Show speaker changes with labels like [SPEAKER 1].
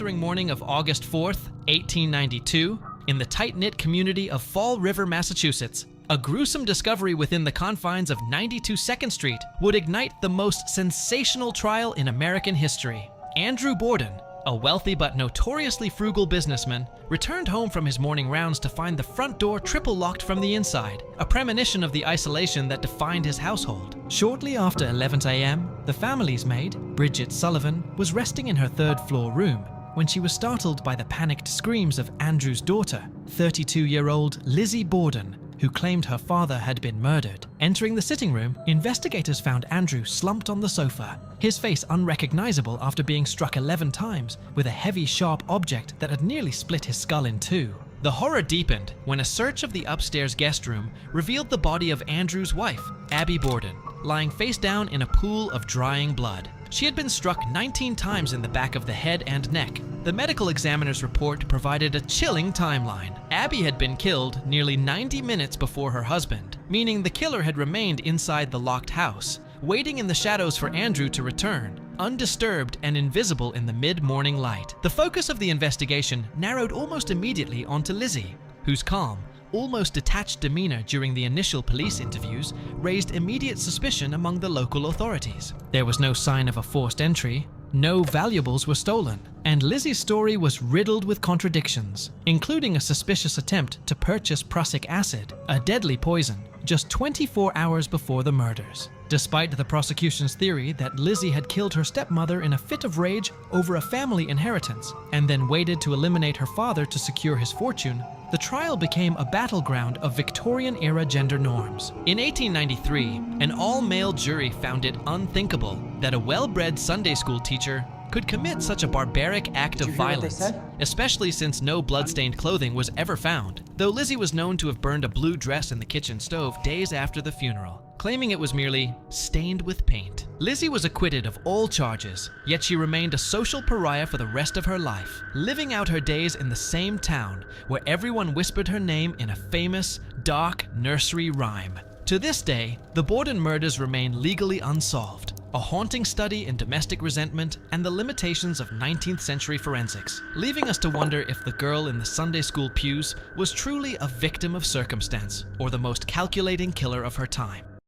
[SPEAKER 1] sweltering morning of August 4th, 1892, in the tight-knit community of Fall River, Massachusetts, a gruesome discovery within the confines of 92 2nd Street would ignite the most sensational trial in American history. Andrew Borden, a wealthy but notoriously frugal businessman, returned home from his morning rounds to find the front door triple locked from the inside, a premonition of the isolation that defined his household. Shortly after 11 a.m., the family's maid, Bridget Sullivan, was resting in her third-floor room when she was startled by the panicked screams of Andrew's daughter, 32-year-old Lizzie Borden, who claimed her father had been murdered. Entering the sitting room, investigators found Andrew slumped on the sofa, his face unrecognizable after being struck 11 times with a heavy, sharp object that had nearly split his skull in two. The horror deepened when a search of the upstairs guest room revealed the body of Andrew's wife, Abby Borden, lying face down in a pool of drying blood. She had been struck 19 times in the back of the head and neck. The medical examiner's report provided a chilling timeline. Abby had been killed nearly 90 minutes before her husband, meaning the killer had remained inside the locked house, waiting in the shadows for Andrew to return, undisturbed and invisible in the mid-morning light. The focus of the investigation narrowed almost immediately onto Lizzie, whose calm, almost detached demeanor during the initial police interviews raised immediate suspicion among the local authorities. There was no sign of a forced entry, no valuables were stolen, and Lizzie's story was riddled with contradictions, including a suspicious attempt to purchase prussic acid, a deadly poison, just 24 hours before the murders. Despite the prosecution's theory that Lizzie had killed her stepmother in a fit of rage over a family inheritance and then waited to eliminate her father to secure his fortune, the trial became a battleground of Victorian-era gender norms. In 1893, an all-male jury found it unthinkable that a well-bred Sunday school teacher could commit such a barbaric act of violence, especially since no blood-stained clothing was ever found, though Lizzie was known to have burned a blue dress in the kitchen stove days after the funeral, claiming it was merely stained with paint. Lizzie was acquitted of all charges, yet she remained a social pariah for the rest of her life, living out her days in the same town where everyone whispered her name in a famous, dark nursery rhyme. To this day, the Borden murders remain legally unsolved, a haunting study in domestic resentment and the limitations of 19th century forensics, leaving us to wonder if the girl in the Sunday school pews was truly a victim of circumstance or the most calculating killer of her time.